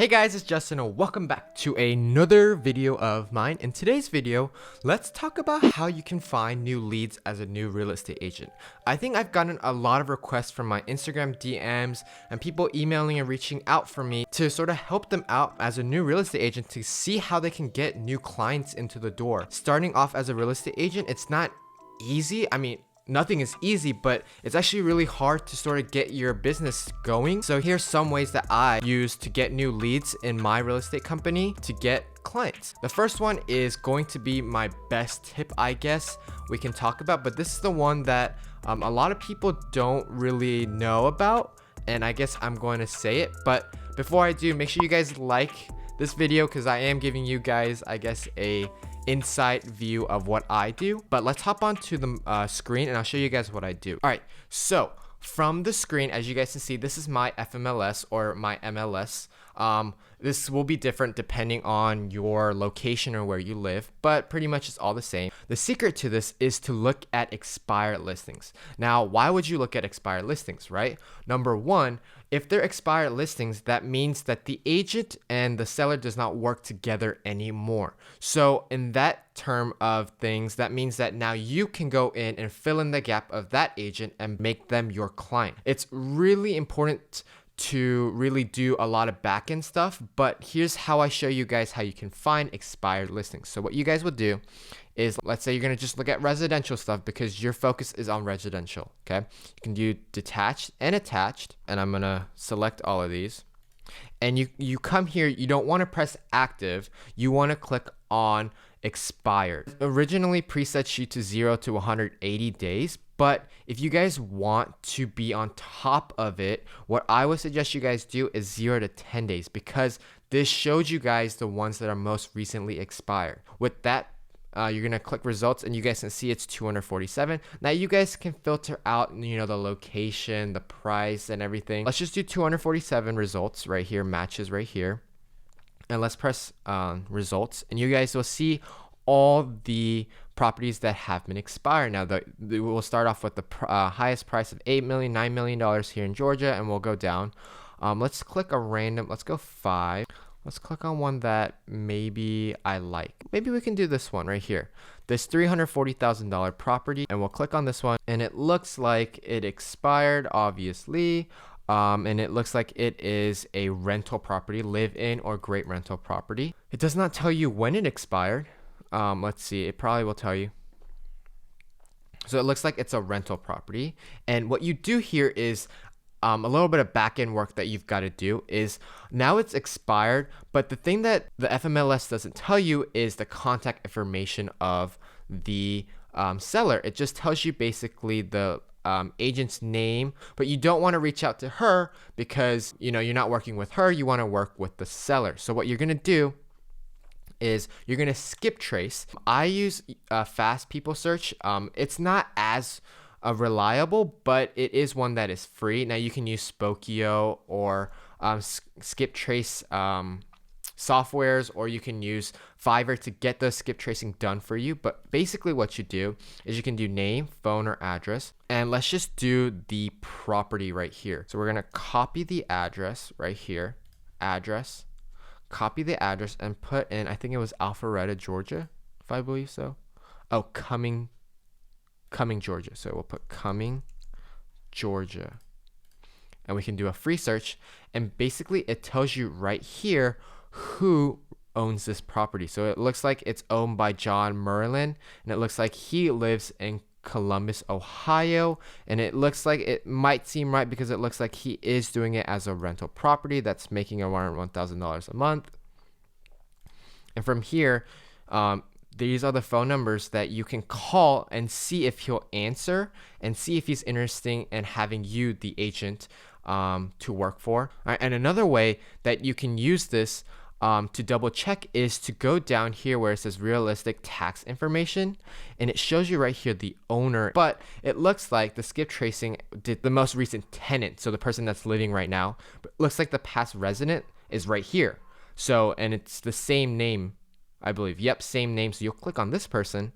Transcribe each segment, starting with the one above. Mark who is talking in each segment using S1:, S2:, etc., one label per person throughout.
S1: Hey guys, it's Justin and welcome back to another video of mine. In today's video, let's talk about how you can find new leads as a new real estate agent. I think I've gotten a lot of requests from my Instagram DMs and people emailing and reaching out for me to sort of help them out as a new real estate agent to see how they can get new clients into the door. Starting off as a real estate agent, it's not easy. Nothing is easy, but it's actually really hard to sort of get your business going. So here's some ways that I use to get new leads in my real estate company to get clients. The first one is going to be my best tip, I guess we can talk about, but this is the one that a lot of people don't really know about, and I guess I'm going to say it. But before I do, make sure you guys like this video because I am giving you guys, I guess, a inside view of what I do. But let's hop onto the screen and I'll show you guys what I do. All right, so from the screen, as you guys can see, this is my FMLS or my MLS. This will be different depending on your location or where you live, but pretty much it's all the same. The secret to this is to look at expired listings. Now, why would you look at expired listings, right? Number one, if they're expired listings, that means that the agent and the seller does not work together anymore. So in that term of things, that means that now you can go in and fill in the gap of that agent and make them your client. It's really important to really do a lot of back-end stuff, but here's how I show you guys how you can find expired listings. So what you guys would do is, let's say you're going to just look at residential stuff because your focus is on residential, okay? You can do detached and attached, and I'm going to select all of these. And you come here, you don't want to press active, you want to click on expired. Originally presets you to 0 to 180 days, but if you guys want to be on top of it, what I would suggest you guys do is 0 to 10 days because this shows you guys the ones that are most recently expired. With that, you're gonna click results and you guys can see it's 247. Now you guys can filter out, the location, the price, and everything. Let's just do 247 results right here, matches right here. And let's press results, and you guys will see all the properties that have been expired. Now, we'll start off with the highest price of $8 million, $9 million here in Georgia, and we'll go down. Let's click a random, let's go 5. Let's click on one that maybe I like. Maybe we can do this one right here. This $340,000 property, and we'll click on this one, and it looks like it expired, obviously. And it looks like it is a rental property, live-in or great rental property. It does not tell you when it expired. Let's see, it probably will tell you. So it looks like it's a rental property. And what you do here is a little bit of back-end work that you've got to do is now it's expired, but the thing that the FMLS doesn't tell you is the contact information of the seller. It just tells you basically the agent's name, but you don't want to reach out to her because you're not working with her. You want to work with the seller. So what you're gonna do is you're gonna skip trace. I use Fast People Search. It's not as reliable, but it is one that is free. Now you can use Spokio or skip trace softwares, or you can use Fiverr to get the skip tracing done for you. But basically what you do is you can do name, phone, or address. And let's just do the property right here. So we're going to copy the address right here, address, copy the address and put in, I think it was Alpharetta, Georgia, if I believe so. Oh, Cumming, Georgia. So we'll put Cumming, Georgia. And we can do a free search. And basically it tells you right here who owns this property. So it looks like it's owned by John Merlin, and it looks like he lives in Columbus, Ohio, and it looks like it might seem right because it looks like he is doing it as a rental property that's making around $1,000 a month. And from here, these are the phone numbers that you can call and see if he'll answer and see if he's interested in having you, the agent, to work for. All right, and another way that you can use this to double check is to go down here where it says realistic tax information, and it shows you right here the owner, but it looks like the skip tracing did the most recent tenant, so the person that's living right now, but it looks like the past resident is right here. So, and it's the same name, I believe. Yep, same name. So you'll click on this person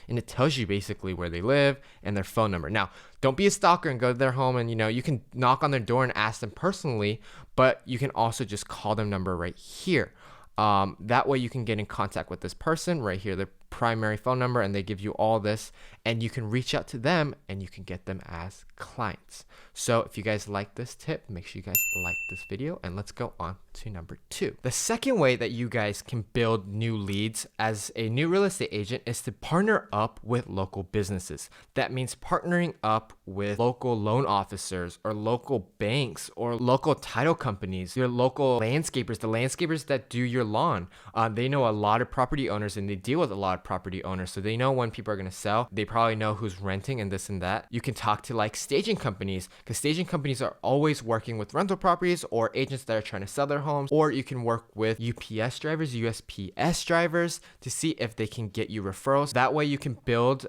S1: and it tells you basically where they live and their phone number. Now, Don't be a stalker and go to their home and, you can knock on their door and ask them personally, but you can also just call their number right here. That way you can get in contact with this person right here, their primary phone number, and they give you all this, and you can reach out to them and you can get them as clients. So if you guys like this tip, make sure you guys like this video, and let's go on to number 2. The second way that you guys can build new leads as a new real estate agent is to partner up with local businesses. That means partnering up with local loan officers or local banks or local title companies, your local landscapers, the landscapers that do your lawn. They know a lot of property owners and they deal with a lot of property owners. So they know when people are going to sell. They probably know who's renting and this and that. You can talk to like staging companies, because staging companies are always working with rental properties or agents that are trying to sell their homes. Or you can work with UPS drivers, USPS drivers to see if they can get you referrals. That way you can build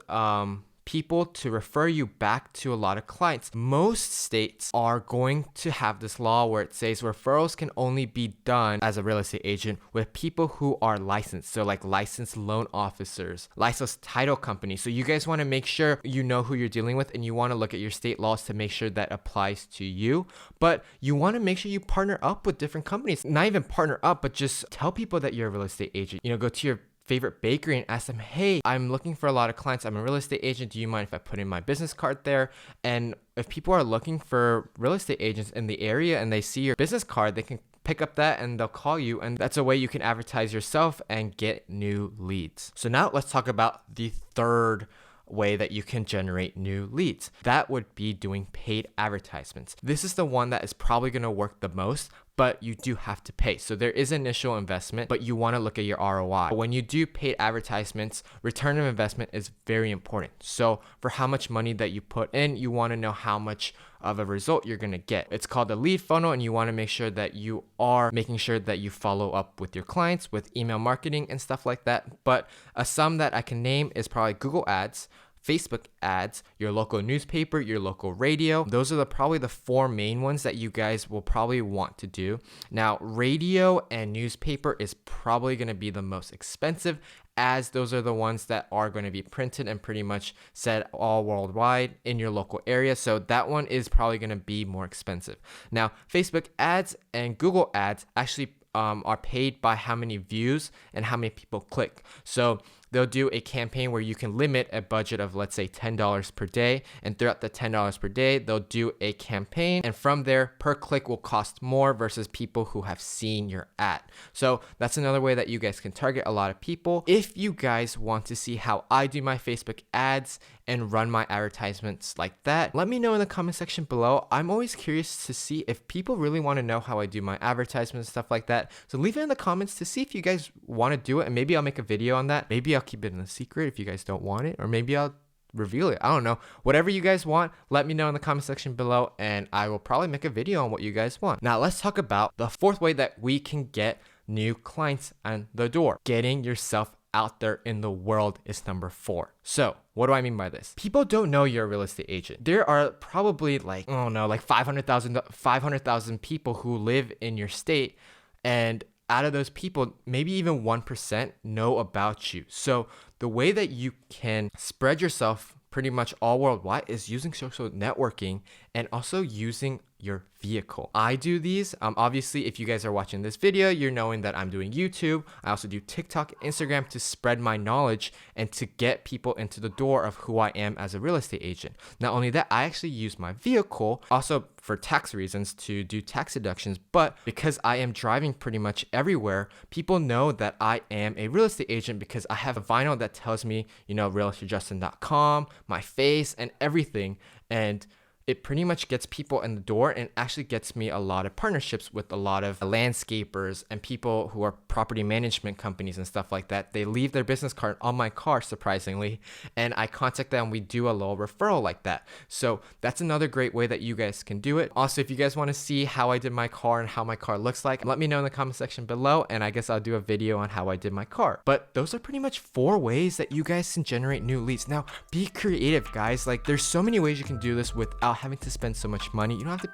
S1: people to refer you back to a lot of clients. Most states are going to have this law where it says referrals can only be done as a real estate agent with people who are licensed. So like licensed loan officers, licensed title companies. So you guys want to make sure you know who you're dealing with, and you want to look at your state laws to make sure that applies to you. But you want to make sure you partner up with different companies. Not even partner up, but just tell people that you're a real estate agent. Go to your favorite bakery and ask them, hey, I'm looking for a lot of clients. I'm a real estate agent. Do you mind if I put in my business card there? And if people are looking for real estate agents in the area and they see your business card, they can pick up that and they'll call you. And that's a way you can advertise yourself and get new leads. So now let's talk about the third way that you can generate new leads. That would be doing paid advertisements. This is the one that is probably going to work the most, but you do have to pay. So there is initial investment, but you want to look at your ROI. When you do paid advertisements, return of investment is very important. So for how much money that you put in, you want to know how much of a result you're going to get. It's called a lead funnel, and you want to make sure that you are making sure that you follow up with your clients with email marketing and stuff like that. But a sum that I can name is probably Google Ads, Facebook ads, your local newspaper, your local radio. Those are probably the 4 main ones that you guys will probably want to do. Now, radio and newspaper is probably going to be the most expensive, as those are the ones that are going to be printed and pretty much said all worldwide in your local area. So that one is probably going to be more expensive. Now, Facebook ads and Google ads actually are paid by how many views and how many people click. So they'll do a campaign where you can limit a budget of, let's say, $10 per day. And throughout the $10 per day, they'll do a campaign. And from there, per click will cost more versus people who have seen your ad. So that's another way that you guys can target a lot of people. If you guys want to see how I do my Facebook ads and run my advertisements like that, let me know in the comment section below. I'm always curious to see if people really want to know how I do my advertisements and stuff like that. So leave it in the comments to see if you guys want to do it, and maybe I'll make a video on that. Maybe I'll keep it in a secret if you guys don't want it, or maybe I'll reveal it. I don't know. Whatever you guys want, let me know in the comment section below, and I will probably make a video on what you guys want. Now let's talk about the fourth way that we can get new clients on the door. Getting yourself out there in the world is number 4. So what do I mean by this? People don't know you're a real estate agent. There are probably like 500,000 people who live in your state, and out of those people, maybe even 1% know about you. So the way that you can spread yourself pretty much all worldwide is using social networking and also using your vehicle. I do these. Obviously, if you guys are watching this video, you're knowing that I'm doing YouTube. I also do TikTok, Instagram to spread my knowledge and to get people into the door of who I am as a real estate agent. Not only that, I actually use my vehicle also for tax reasons to do tax deductions, but because I am driving pretty much everywhere, people know that I am a real estate agent because I have a vinyl that tells me, realtorjustin.com, my face and everything. And it pretty much gets people in the door and actually gets me a lot of partnerships with a lot of landscapers and people who are property management companies and stuff like that. They leave their business card on my car, surprisingly, and I contact them. We do a little referral like that. So that's another great way that you guys can do it. Also, if you guys want to see how I did my car and how my car looks like, let me know in the comment section below, and I guess I'll do a video on how I did my car. But those are pretty much 4 ways that you guys can generate new leads. Now, be creative, guys. Like, there's so many ways you can do this without having to spend so much money. You don't have to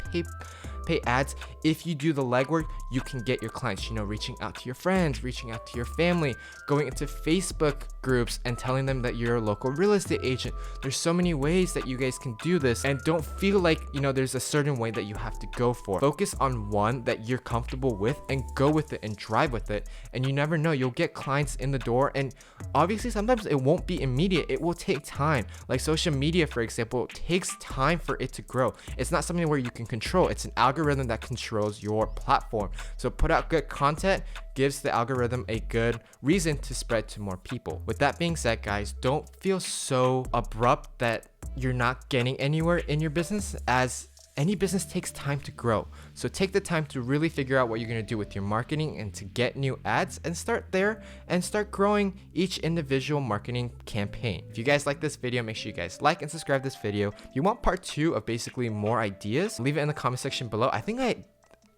S1: pay ads, if you do the legwork, you can get your clients, reaching out to your friends, reaching out to your family, going into Facebook groups and telling them that you're a local real estate agent. There's so many ways that you guys can do this, and don't feel like, there's a certain way that you have to go for. Focus on one that you're comfortable with and go with it and drive with it. And you never know, you'll get clients in the door, and obviously sometimes it won't be immediate. It will take time. Like social media, for example, takes time for it to grow. It's not something where you can control. It's an algorithm that controls your platform. So put out good content, gives the algorithm a good reason to spread to more people. With that being said, guys, don't feel so abrupt that you're not getting anywhere in your business, as any business takes time to grow. So take the time to really figure out what you're going to do with your marketing and to get new ads, and start there and start growing each individual marketing campaign. If you guys like this video, make sure you guys like and subscribe this video. If you want part 2 of basically more ideas, leave it in the comment section below. I think I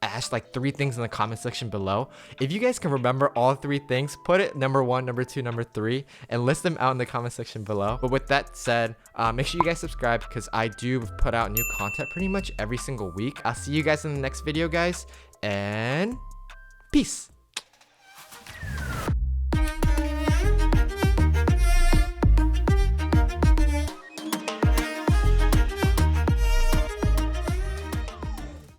S1: asked like 3 things in the comment section below. If you guys can remember all 3 things, put it number 1, number 2, number 3, and list them out in the comment section below. But with that said, make sure you guys subscribe, because I do put out new content pretty much every single week. I'll see you guys in the next video, guys, and peace.